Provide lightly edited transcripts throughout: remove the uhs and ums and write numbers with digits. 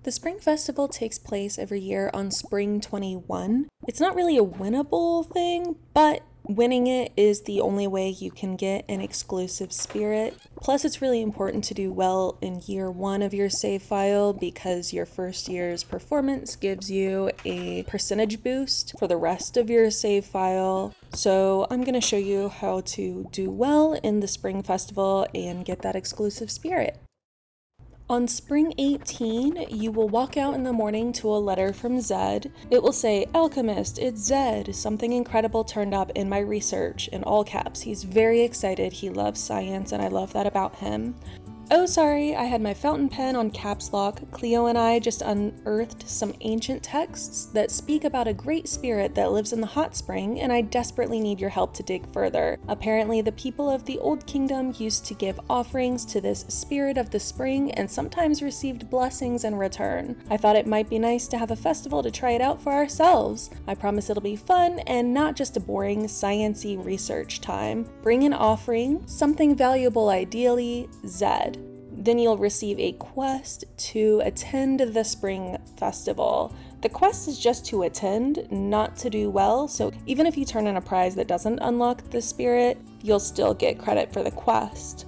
The Spring Festival takes place every year on Spring 21. It's not really a winnable thing, but winning it is the only way you can get an exclusive spirit. Plus, it's really important to do well in year 1 of your save file because your first year's performance gives you a percentage boost for the rest of your save file. So I'm going to show you how to do well in the Spring Festival and get that exclusive spirit. On Spring 18, you will walk out in the morning to a letter from Zed. It will say, "Alchemist, it's Zed. Something incredible turned up in my research," in all caps. He's very excited. He loves science, and I love that about him. Oh, sorry, I had my fountain pen on caps lock. Cleo and I just unearthed some ancient texts that speak about a great spirit that lives in the hot spring, and I desperately need your help to dig further. Apparently, the people of the Old Kingdom used to give offerings to this spirit of the spring and sometimes received blessings in return. I thought it might be nice to have a festival to try it out for ourselves. I promise it'll be fun and not just a boring, science-y research time. Bring an offering, something valuable ideally, Zed. Then you'll receive a quest to attend the Spring Festival. The quest is just to attend, not to do well, so even if you turn in a prize that doesn't unlock the spirit, you'll still get credit for the quest.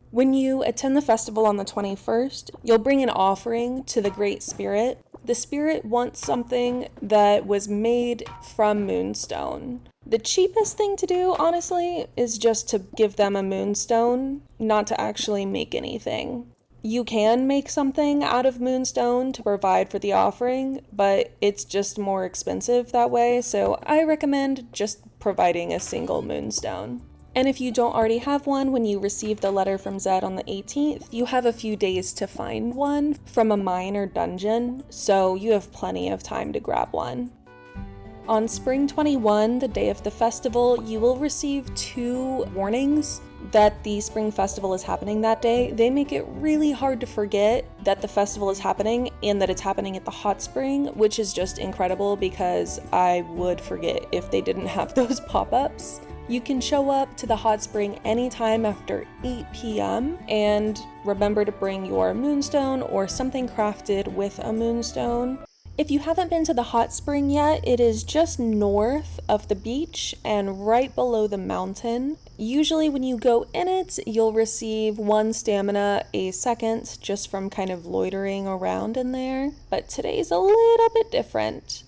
When you attend the festival on the 21st, you'll bring an offering to the Great Spirit. The spirit wants something that was made from Moonstone. The cheapest thing to do, honestly, is just to give them a Moonstone, not to actually make anything. You can make something out of Moonstone to provide for the offering, but it's just more expensive that way, so I recommend just providing a single Moonstone. And if you don't already have one when you receive the letter from Zed on the 18th, you have a few days to find one from a mine or dungeon, so you have plenty of time to grab one. On Spring 21, the day of the festival, you will receive 2 warnings that the Spring Festival is happening that day. They make it really hard to forget that the festival is happening and that it's happening at the hot spring, which is just incredible because I would forget if they didn't have those pop-ups. You can show up to the hot spring anytime after 8 p.m. and remember to bring your Moonstone or something crafted with a Moonstone. If you haven't been to the hot spring yet, it is just north of the beach and right below the mountain. Usually when you go in it, you'll receive 1 stamina a second just from kind of loitering around in there, but today's a little bit different.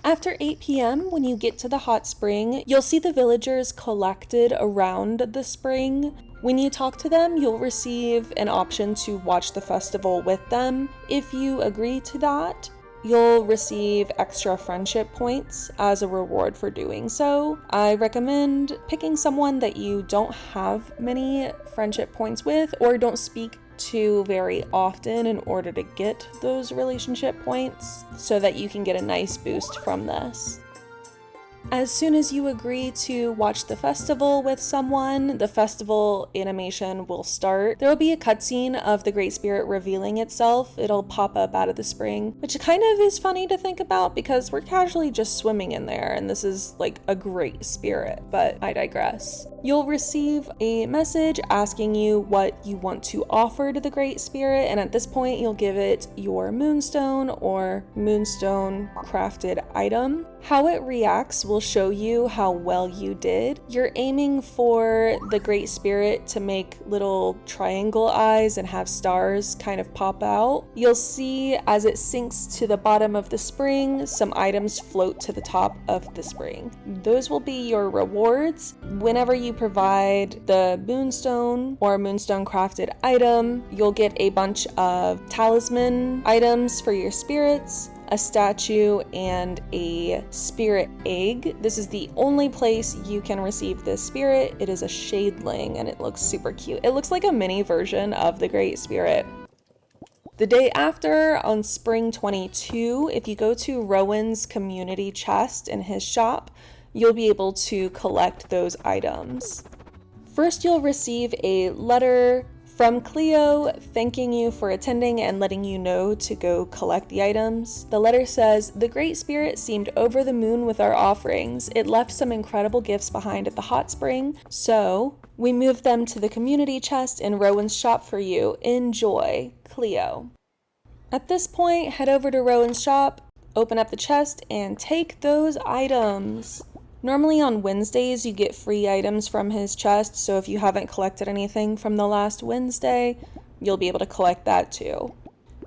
After 8 p.m., when you get to the hot spring, you'll see the villagers collected around the spring. When you talk to them, you'll receive an option to watch the festival with them. If you agree to that, you'll receive extra friendship points as a reward for doing so. I recommend picking someone that you don't have many friendship points with or don't speak to very often in order to get those relationship points so that you can get a nice boost from this. As soon as you agree to watch the festival with someone, the festival animation will start. There will be a cutscene of the Great Spirit revealing itself. It'll pop up out of the spring, which kind of is funny to think about because we're casually just swimming in there and this is like a great spirit, but I digress. You'll receive a message asking you what you want to offer to the Great Spirit, and at this point you'll give it your Moonstone or Moonstone crafted item. How it reacts will show you how well you did. You're aiming for the Great Spirit to make little triangle eyes and have stars kind of pop out. You'll see as it sinks to the bottom of the spring, some items float to the top of the spring. Those will be your rewards. Whenever you provide the Moonstone or Moonstone crafted item, you'll get a bunch of talisman items for your spirits, a statue, and a spirit egg. This is the only place you can receive this spirit. It is a Shadeling and it looks super cute. It looks like a mini version of the Great Spirit. The day after, on Spring 22, if you go to Rowan's community chest in his shop, you'll be able to collect those items. First, you'll receive a letter from Cleo thanking you for attending and letting you know to go collect the items. The letter says, "The Great Spirit seemed over the moon with our offerings. It left some incredible gifts behind at the hot spring, so we moved them to the community chest in Rowan's shop for you. Enjoy, Cleo." At this point, head over to Rowan's shop, open up the chest, and take those items. Normally on Wednesdays, you get free items from his chest, so if you haven't collected anything from the last Wednesday, you'll be able to collect that too.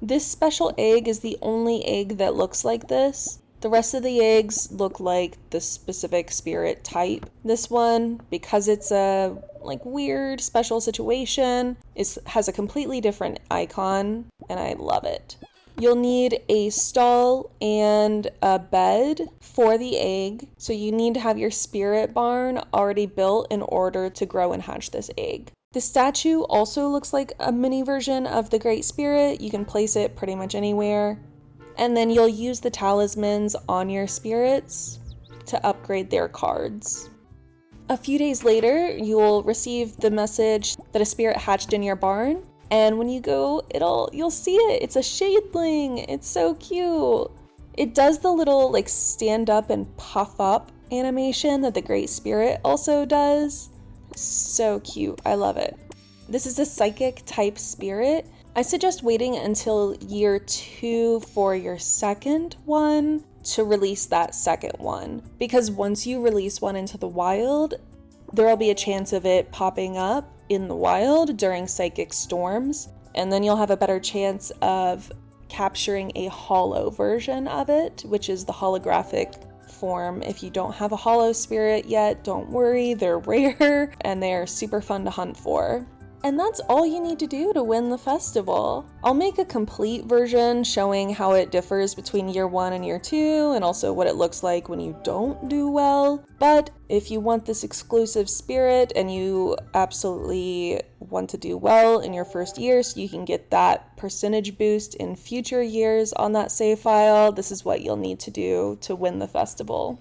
This special egg is the only egg that looks like this. The rest of the eggs look like the specific spirit type. This one, because it's a weird special situation, has a completely different icon, and I love it. You'll need a stall and a bed for the egg, so you need to have your spirit barn already built in order to grow and hatch this egg. The statue also looks like a mini version of the Great Spirit. You can place it pretty much anywhere. And then you'll use the talismans on your spirits to upgrade their cards. A few days later, you'll receive the message that a spirit hatched in your barn. And when you go, you'll see it. It's a Shadeling. It's so cute. It does the little stand up and puff up animation that the Great Spirit also does. So cute. I love it. This is a psychic type spirit. I suggest waiting until year 2 for your second one to release that second one. Because once you release one into the wild, there will be a chance of it popping up in the wild during psychic storms. And then you'll have a better chance of capturing a holo version of it, which is the holographic form. If you don't have a holo spirit yet, don't worry, they're rare and they're super fun to hunt for. And that's all you need to do to win the festival. I'll make a complete version showing how it differs between year 1 and year 2, and also what it looks like when you don't do well. But if you want this exclusive spirit and you absolutely want to do well in your first year so you can get that percentage boost in future years on that save file, this is what you'll need to do to win the festival.